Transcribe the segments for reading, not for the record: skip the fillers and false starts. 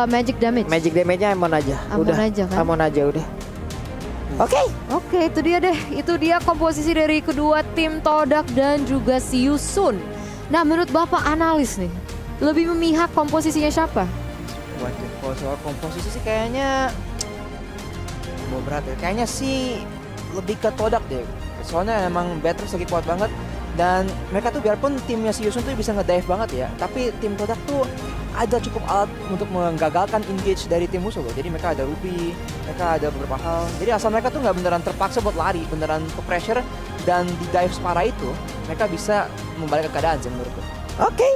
Magic damage. Magic damage-nya Amon aja. Amon aja kan? Amon aja udah. Oke, itu dia deh. Itu dia komposisi dari kedua tim Todak dan juga Siusun. Nah, menurut Bapak analis nih, lebih memihak komposisinya siapa? Waduh, kalau soal komposisi sih kayaknya mau berat ya. Kayaknya sih lebih ke Todak deh. Soalnya emang Beatrix lagi kuat banget. Dan mereka tuh biarpun timnya Siusun tuh bisa ngedive banget ya, tapi tim Todak tuh ada cukup alat untuk menggagalkan engage dari tim musuh loh. Jadi mereka ada Ruby, mereka ada beberapa hal. Jadi asal mereka tuh nggak beneran terpaksa buat lari, beneran ke pressure dan di dive separah itu, mereka bisa membalikkan keadaan sih menurutku. Oke.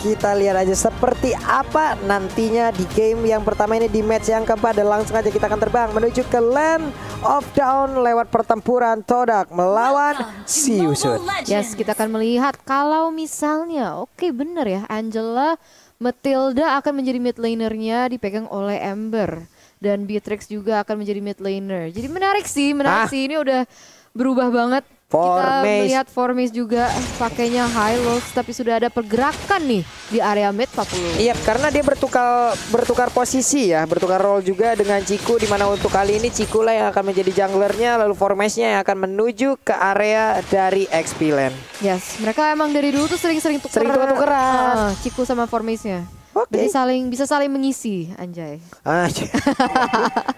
Kita lihat aja seperti apa nantinya di game yang pertama ini di match yang keempat. Dan langsung aja kita akan terbang menuju ke Land of Dawn lewat pertempuran Todak melawan Siusun. Yes, kita akan melihat kalau misalnya, oke bener ya, Angela Matilda akan menjadi mid lanernya dipegang oleh Ember. Dan Beatrix juga akan menjadi mid laner. Jadi menarik sih ini udah berubah banget. Kita melihat Formis juga pakainya high lows, tapi sudah ada pergerakan nih di area mid 40. Iya, karena dia bertukar posisi ya, bertukar role juga dengan Ciku, di mana untuk kali ini Ciku lah yang akan menjadi junglernya, lalu Formisnya yang akan menuju ke area dari XP Lane. Yes, mereka emang dari dulu tuh sering tukeran Ciku sama Formisnya. Jadi bisa saling mengisi, anjay.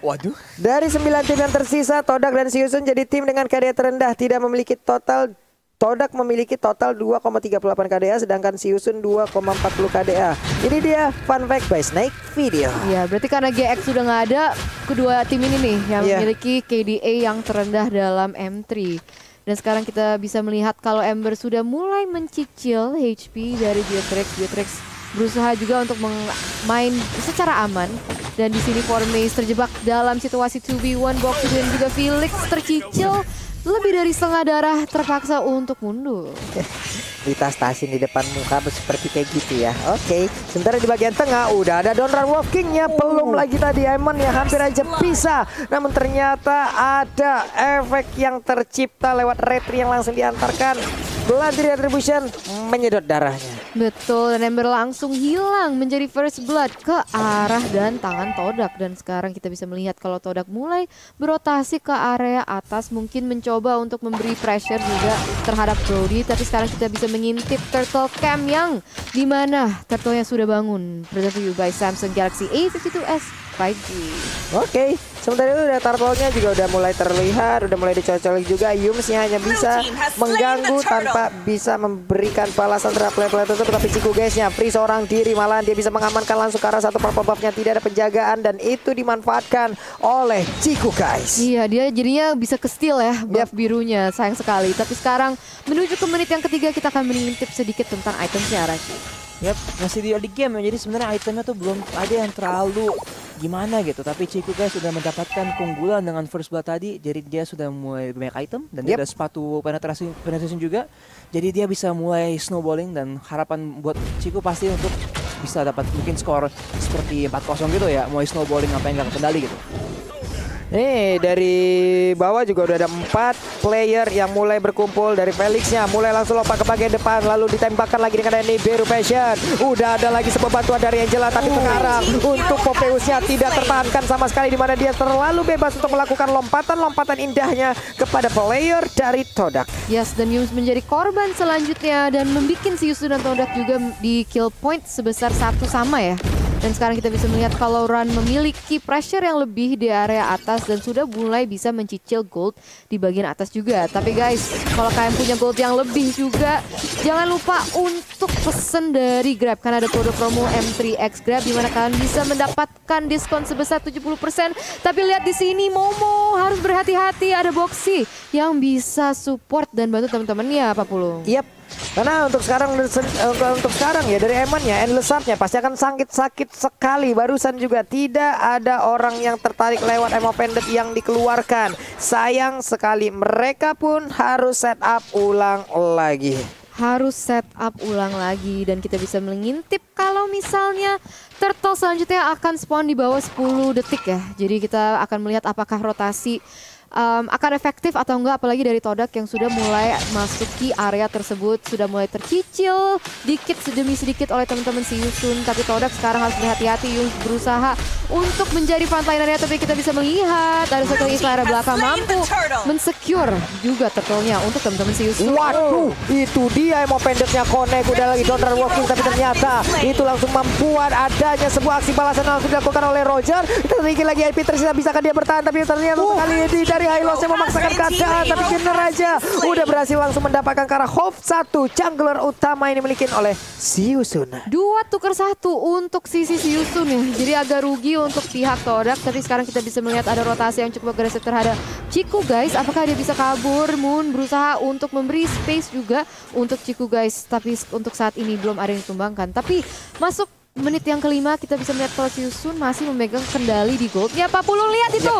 Waduh. Dari 9 tim yang tersisa, Todak dan Siusun jadi tim dengan KDA terendah, tidak memiliki total. Todak memiliki total 2,38 KDA, sedangkan Siusun 2,40 KDA. Ini dia fun fact by Snake Video. Iya, berarti karena GX sudah nggak ada, kedua tim ini nih yang memiliki KDA yang terendah dalam M3. Dan sekarang kita bisa melihat kalau Ember sudah mulai mencicil HP dari Beatrix berusaha juga untuk main secara aman. Dan di sini Formis terjebak dalam situasi 2v1 box dan juga Felix tercicil lebih dari setengah darah, terpaksa untuk mundur. Ditastasin di depan muka seperti kayak gitu ya. Oke, sementara di bagian tengah udah ada Donran Wolf King-nya. Belum lagi tadi Amon yang hampir aja bisa. Namun ternyata ada efek yang tercipta lewat retri yang langsung diantarkan. Blood Retribution menyedot darahnya. Betul, dan Ember langsung hilang menjadi first blood ke arah dan tangan Todak. Dan sekarang kita bisa melihat kalau Todak mulai berotasi ke area atas, mungkin mencoba untuk memberi pressure juga terhadap Brody. Tapi sekarang kita bisa mengintip Turtle Cam yang dimana Turtle-nya sudah bangun. Present to you by Samsung Galaxy A52s 5G. Oke, sementara itu udah turtle-nya juga udah mulai terlihat, udah mulai dicocok juga. Yums-nya hanya bisa mengganggu tanpa bisa memberikan balasan terhadap player-player tersebut. Tapi Ciku guysnya free seorang diri, malahan dia bisa mengamankan langsung ke arah satu purple buff-nya, tidak ada penjagaan dan itu dimanfaatkan oleh Ciku guys. Iya, dia jadinya bisa ke steal ya buff birunya, sayang sekali. Tapi sekarang menuju ke menit yang ketiga kita akan mengintip sedikit tentang itemnya Arashi. Yap, masih di early game ya, jadi sebenarnya itemnya tuh belum ada yang terlalu gimana gitu. Tapi Ciku guys sudah mendapatkan keunggulan dengan first blood tadi, jadi dia sudah mulai banyak item dan dia ada sepatu penetration juga. Jadi dia bisa mulai snowballing dan harapan buat Ciku pasti untuk bisa dapat mungkin skor seperti 4-0 gitu ya, mulai snowballing apa yang gak kendali gitu. Nih dari bawah juga udah ada 4 player yang mulai berkumpul. Dari Felixnya mulai langsung lompat ke bagian depan, lalu ditembakkan lagi dengan Nibiru Passion. Udah ada lagi sebuah bantuan dari Angela, tapi sekarang untuk Popeyusnya tidak tertahankan sama sekali, di mana dia terlalu bebas untuk melakukan lompatan-lompatan indahnya kepada player dari Todak. Yes, dan Yums menjadi korban selanjutnya dan membuat Siusun dan Todak juga di kill point sebesar 1 sama ya. Dan sekarang kita bisa melihat kalau Ran memiliki pressure yang lebih di area atas dan sudah mulai bisa mencicil gold di bagian atas juga. Tapi guys, kalau kalian punya gold yang lebih juga, jangan lupa untuk pesen dari Grab. Karena ada kode promo M3X Grab di mana kalian bisa mendapatkan diskon sebesar 70%. Tapi lihat di sini Momo harus berhati-hati, ada Boxy yang bisa support dan bantu teman-temannya, Pak Pulung. Yap. Karena untuk sekarang ya dari Eman ya, Endless Up-nya pasti akan sakit sekali. Barusan juga tidak ada orang yang tertarik lewat Emo Pendant yang dikeluarkan. Sayang sekali, mereka pun harus set up ulang lagi. Dan kita bisa mengintip kalau misalnya Turtle selanjutnya akan spawn di bawah 10 detik ya. Jadi kita akan melihat apakah rotasi akan efektif atau enggak, apalagi dari Todak yang sudah mulai masuki area tersebut, sudah mulai tercicil dikit demi sedikit oleh teman-teman si Yusun. Tapi Todak sekarang harus berhati-hati. Yus berusaha untuk menjadi frontlinernya, tapi kita bisa melihat ada satu Isla belakang mampu mensecure juga turtle-nya untuk teman-teman si Yusun. Waduh, itu dia emo pendeknya Connect, udah lagi counter walking, tapi ternyata itu langsung membuat adanya sebuah aksi balasan langsung dilakukan oleh Roger. Kita sedikit lagi IP tersisa, bisakah dia bertahan, tapi ternyata untuk kali ini dari Hylos yang memaksakan keadaan, tapi Ginner aja udah berhasil langsung mendapatkan ke arah Hope 1. Jungler utama ini dimiliki oleh si Yusun. 2 tukar 1 untuk sisi si Yusun ya. Jadi agak rugi untuk pihak Todak, tapi sekarang kita bisa melihat ada rotasi yang cukup agresif terhadap Chiku guys. Apakah dia bisa kabur? Moon berusaha untuk memberi space juga untuk Chiku guys, tapi untuk saat ini belum ada yang ditumbangkan. Tapi masuk menit yang kelima kita bisa melihat kalau Yusun masih memegang kendali di goldnya. Pak Pulung, lihat itu.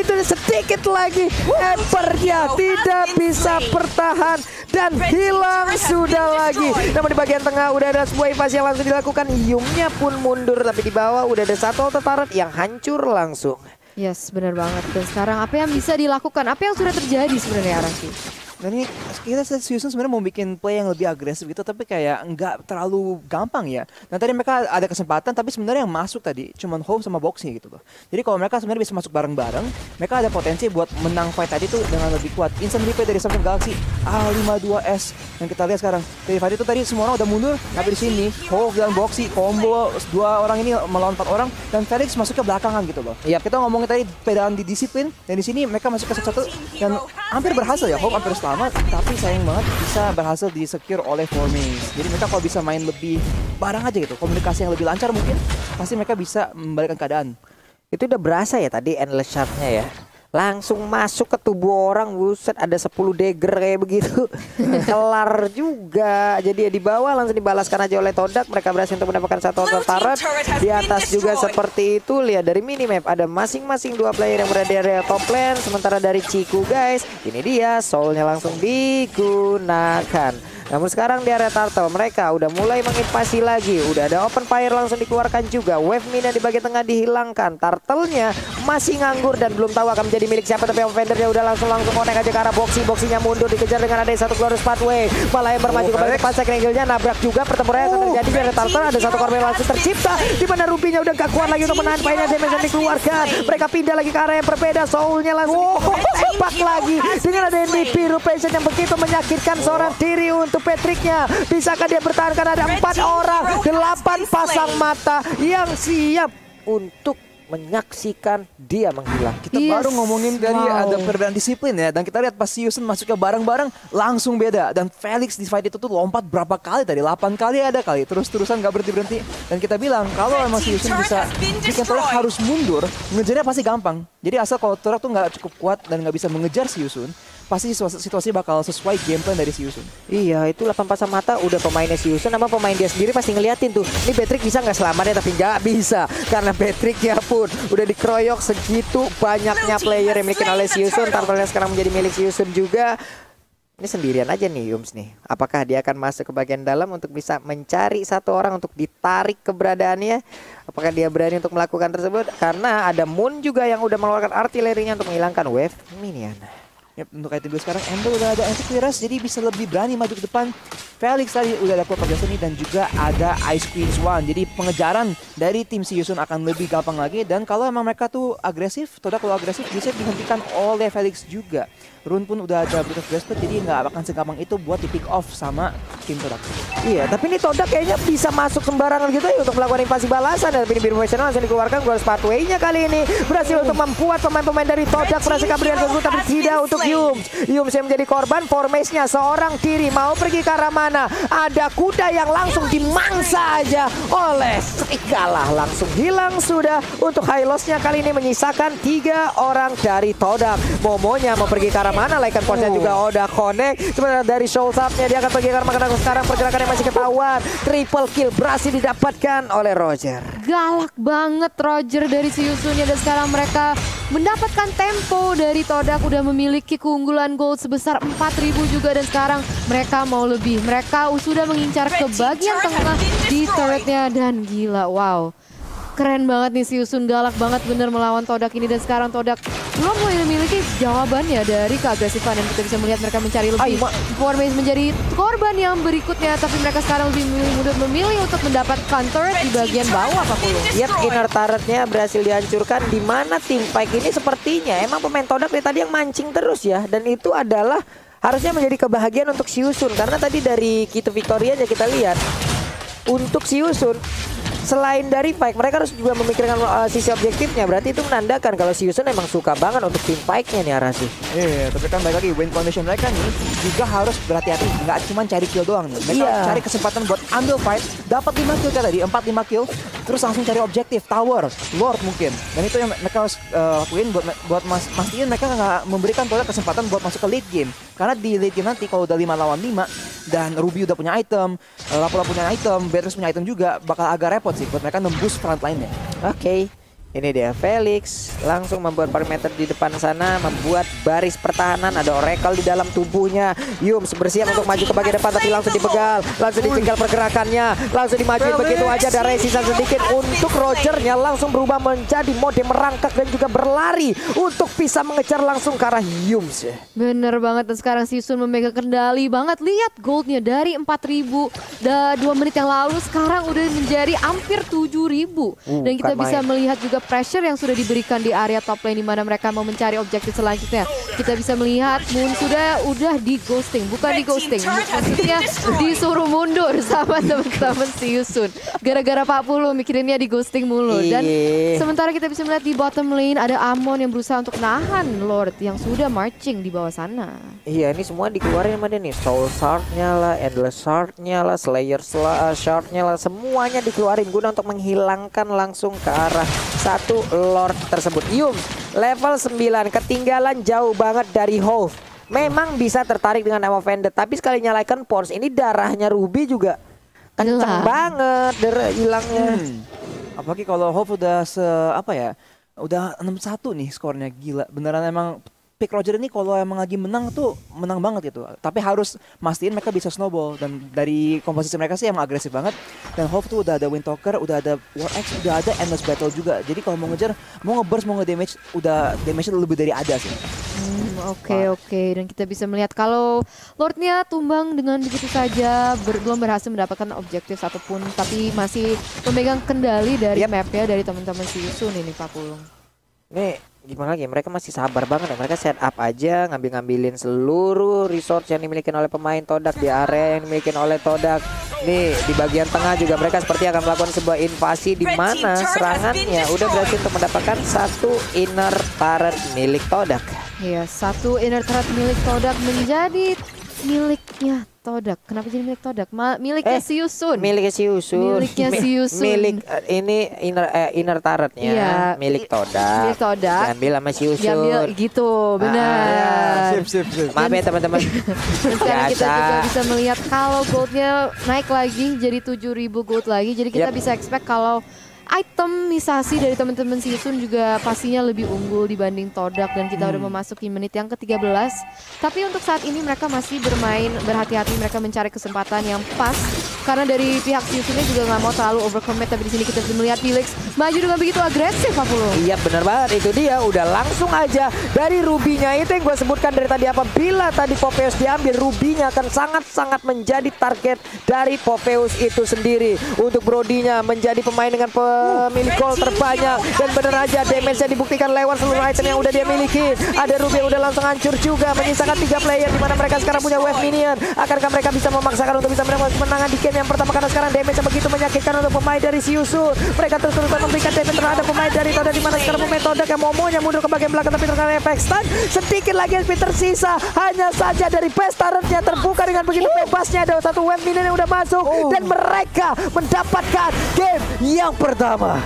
Itu sedikit lagi Embernya tidak bisa bertahan dan hilang sudah lagi. Namun di bagian tengah udah ada sebuah invasi yang langsung dilakukan. Yumnya pun mundur, tapi di bawah udah ada satu auto turret yang hancur langsung. Yes, benar banget. Dan sekarang apa yang bisa dilakukan? Apa yang sudah terjadi sebenarnya, Arashi? Dan ini kita Yusun sebenarnya mau bikin play yang lebih agresif gitu, tapi kayak nggak terlalu gampang ya. Dan tadi mereka ada kesempatan, tapi sebenarnya yang masuk tadi cuman Home sama Boxy gitu loh. Jadi kalau mereka sebenarnya bisa masuk bareng-bareng, mereka ada potensi buat menang fight tadi tuh dengan lebih kuat. Instant replay dari Samsung Galaxy A52s yang kita lihat sekarang. Dari fight itu tadi semua orang udah mundur, tapi di sini Home dan Boxy combo 2 orang ini melawan 4 orang, dan Felix masuknya belakangan gitu loh. Iya, kita ngomongin tadi pedaan di disiplin, dan di sini mereka masuk ke satu dan hampir berhasil ya. Home hampir selamat, tapi sayang banget bisa berhasil di-secure oleh Formace. Jadi mereka kalau bisa main lebih bareng aja gitu, komunikasi yang lebih lancar mungkin, pasti mereka bisa membalikkan keadaan. Itu udah berasa ya tadi endless shot-nya ya. Langsung masuk ke tubuh orang, buset, ada 10 dagger kayak begitu. Kelar juga. Jadi ya di bawah langsung dibalaskan aja oleh Todak. Mereka berhasil untuk mendapatkan satu turret. Di atas juga seperti itu. Lihat dari minimap ada masing-masing 2 player yang berada di area top lane. Sementara dari Chiku guys, ini dia soulnya langsung digunakan. Namun sekarang di area turtle mereka udah mulai menginvasi lagi. Udah ada open fire langsung dikeluarkan juga. Wave mina di bagian tengah dihilangkan. Turtle-nya masih nganggur dan belum tahu akan menjadi milik siapa. Tapi offendernya udah langsung connect aja ke arah Boxy. Boxy-nya mundur, dikejar dengan ada satu glorious pathway. Malah yang bermaju kembali ke pasar angle-nya, nabrak juga. Pertempuran akan terjadi di area turtle. Ada satu korban langsung tercipta. Di mana Rubinya udah gak kuat lagi untuk menahan fight-nya. Damage yang dikeluarkan. Mereka pindah lagi ke area yang berbeda. Soul-nya langsung tembak lagi. Dengan ada MVP Rupation yang begitu menyakitkan seorang diri untuk Patricknya. Bisakah dia bertahan karena ada 4 orang, 8 pasang mata yang siap untuk menyaksikan dia menghilang. Kita baru ngomongin dari ada perbedaan disiplin ya, dan kita lihat pas Yusun masuk ke bareng-bareng langsung beda. Dan Felix di fight itu tuh lompat berapa kali tadi, 8 kali ada kali, terus-terusan gak berhenti-berhenti. Dan kita bilang kalau emang si Yusun bisa bikin Torak harus mundur, ngejarnya pasti gampang. Jadi asal kalau Torak tuh gak cukup kuat dan gak bisa mengejar si Yusun, pasti situasi bakal sesuai game plan dari si Yusun. Iya, itu 8 pasang mata udah pemainnya si Yusun, sama pemain dia sendiri pasti ngeliatin tuh. Ini Patrick bisa nggak selamat ya, tapi nggak bisa. Karena Patricknya pun udah dikeroyok segitu banyaknya player yang dimiliki oleh si Yusun. Turtle-nya sekarang menjadi milik si Yusun juga. Ini sendirian aja nih Yums nih. Apakah dia akan masuk ke bagian dalam untuk bisa mencari satu orang untuk ditarik keberadaannya? Apakah dia berani untuk melakukan tersebut? Karena ada Moon juga yang udah mengeluarkan artilerinya untuk menghilangkan wave minion. Yep, untuk item 2 sekarang Ember udah ada anti-clearance, jadi bisa lebih berani maju ke depan. Felix tadi udah ada Cloud Destiny dan juga ada Ice Queen Swan. Jadi pengejaran dari tim si Yusun akan lebih gampang lagi. Dan kalau emang mereka tuh agresif, Todak kalau agresif bisa dihentikan oleh Felix juga. Rune pun udah ada Breath of Desperate, jadi nggak akan segampang itu buat di pick off sama tim Todak. Iya, tapi ini Todak kayaknya bisa masuk sembarangan gitu ya untuk melakukan invasi balasan. Dan ini Biru Professional langsung dikeluarkan. Glorious Pathway-nya kali ini berhasil untuk membuat pemain-pemain dari Todak berhasil kabur tersebut, tapi tidak untuk Yums. Yums yang menjadi korban. Formation-nya seorang diri mau pergi ke arah mana? Ada kuda yang langsung dimangsa aja oleh Serigala. Langsung hilang sudah. Untuk Hylos-nya kali ini menyisakan 3 orang dari Todak. Momonya mau pergi ke arah mana? Laikan Force juga udah connect. Sebenarnya dari Soul Sub-nya dia akan pergi ke arah mana? Sekarang pergerakannya masih ketahuan. Triple kill berhasil didapatkan oleh Roger. Galak banget Roger dari si Yusunnya, dan sekarang mereka mendapatkan tempo dari Todak, udah memiliki keunggulan gold sebesar 4.000 juga, dan sekarang mereka mau lebih. Mereka sudah mengincar ke bagian tengah di turretnya, dan gila, wow. Keren banget nih Siusun, galak banget bener melawan Todak ini. Dan sekarang Todak belum memiliki jawabannya dari keagresifan. Dan kita bisa melihat mereka mencari lebih. Formation menjadi korban yang berikutnya. Tapi mereka sekarang lebih memilih untuk mendapatkan turret di bagian bawah Pak Pulu. Yap, inner turretnya berhasil dihancurkan. Di mana tim fight ini sepertinya emang pemain Todak dari tadi yang mancing terus ya. Dan itu adalah harusnya menjadi kebahagiaan untuk Siusun. Karena tadi dari key to victory aja kita lihat. Untuk Siusun, selain dari fight, mereka harus juga memikirkan sisi objektifnya. Berarti itu menandakan kalau Siusun emang suka banget untuk tim fight-nya nih Arasi. Iya, tapi kan balik lagi win condition mereka nih juga harus berhati-hati. Nggak cuma cari kill doang nih. Mereka cari kesempatan buat ambil fight, dapat 5 kill kayak tadi, 4-5 kill, terus langsung cari objektif, tower, lord mungkin. Dan itu yang mereka harus lakuin buat mastiin mereka nggak memberikan Todak kesempatan buat masuk ke late game. Karena di late game nanti kalau udah 5 lawan 5 dan Ruby udah punya item, Lapula punya item, Beatrice punya item juga, bakal agak repot sih buat mereka nembus front line-nya. Oke. Ini dia Felix langsung membuat parameter di depan sana, membuat baris pertahanan, ada Oracle di dalam tubuhnya. Yums bersiap untuk maju ke bagian depan tapi langsung dipegal, langsung ditinggal pergerakannya, langsung dimajuin begitu aja. Ada resisan sedikit untuk Rogernya, langsung berubah menjadi mode merangkak dan juga berlari untuk bisa mengejar langsung ke arah Yums. Bener banget, dan sekarang Siusun memegang kendali banget. Lihat goldnya dari 4.000 2 menit yang lalu sekarang udah menjadi hampir 7.000. Dan kita bisa melihat juga pressure yang sudah diberikan di area top lane di mana mereka mau mencari objektif selanjutnya. Kita bisa melihat Moon udah di ghosting, bukan di ghosting, maksudnya disuruh mundur sama teman-teman Siusun. Gara-gara Pak Pulu mikirinnya di ghosting mulu. Dan sementara kita bisa melihat di bottom lane ada Amon yang berusaha untuk nahan Lord yang sudah marching di bawah sana. Iya, ini semua dikeluarin sama dia nih. Soul Shard-nya lah, Endless Shard-nya lah, Slayer Shard-nya lah, semuanya dikeluarin guna untuk menghilangkan langsung ke arah satu Lord tersebut. Yums level 9, ketinggalan jauh banget dari Hove. Memang bisa tertarik dengan Name of Vendetta, tapi sekali nyalakan Force ini darahnya Ruby juga kenceng banget hilangnya. Apalagi kalau Hove udah udah 6-1 nih skornya, gila. Beneran emang Pick Roger ini kalau emang lagi menang tuh menang banget gitu. Tapi harus mastiin mereka bisa snowball. Dan dari komposisi mereka sih emang agresif banget. Dan Hove tuh udah ada Windtalker, udah ada War X, udah ada Endless Battle juga. Jadi kalau mau ngejar, mau nge-burst, mau nge-damage, udah damage-nya lebih dari ada sih. Oke. Dan kita bisa melihat kalau Lordnya tumbang dengan begitu saja, belum berhasil mendapatkan objektif satupun. Tapi masih memegang kendali dari mapnya dari teman-teman Siusun ini Pak Pulung. Nih gimana lagi, mereka masih sabar banget ya. Mereka set up aja, ngambilin seluruh resource yang dimiliki oleh pemain Todak di area yang dimiliki oleh Todak. Nih di bagian tengah juga mereka seperti akan melakukan sebuah invasi di mana serangannya udah berhasil untuk mendapatkan satu inner turret milik Todak. Iya, satu inner turret milik Todak menjadi miliknya Todak. Kenapa jadi milik Todak? Miliknya Siusun. Miliknya Siusun. Miliknya Siusun. Milik ini inner turretnya milik Todak. Milik Todak. Diambil sama Siusun. Diambil gitu, benar. Sip. Maaf ya teman-teman. Dan sekarang kita juga bisa melihat kalau goldnya naik lagi jadi 7.000 gold lagi. Jadi kita bisa expect kalau itemisasi dari teman-teman Siusun juga pastinya lebih unggul dibanding Todak. Dan kita udah memasuki menit yang ke-13. Tapi untuk saat ini mereka masih bermain berhati-hati, mereka mencari kesempatan yang pas. Karena dari pihak Siusunnya juga nggak mau terlalu overcommit. Tapi di sini kita bisa melihat Felix maju dengan begitu agresif, Pak Pulu. Iya benar banget, itu dia udah langsung aja dari Ruby-nya itu yang gue sebutkan dari tadi. Apabila tadi Popeyus diambil, Ruby-nya akan sangat-sangat menjadi target dari Popeyus itu sendiri. Untuk Brody-nya menjadi pemain dengan pemilik gol terbanyak, dan bener aja damage-nya dibuktikan lewat seluruh item yang udah dia miliki. Ada Ruby yang udah langsung hancur juga, menyisakan 3 player di mana mereka sekarang punya wave minion. Akankah mereka bisa memaksakan untuk bisa mendapatkan kemenangan di game yang pertama, karena sekarang damage-nya begitu menyakitkan untuk pemain dari Siusun. Mereka terus-terusan memberikan damage terhadap pemain dari Todak, di mana sekarang pemain Todak yang momonya mundur ke bagian belakang tapi terkena efek stun. Sedikit lagi SP tersisa, hanya saja dari base turret-nya terbuka dengan begitu bebasnya. Ada satu wave minion yang udah masuk dan mereka mendapatkan game yang pertama.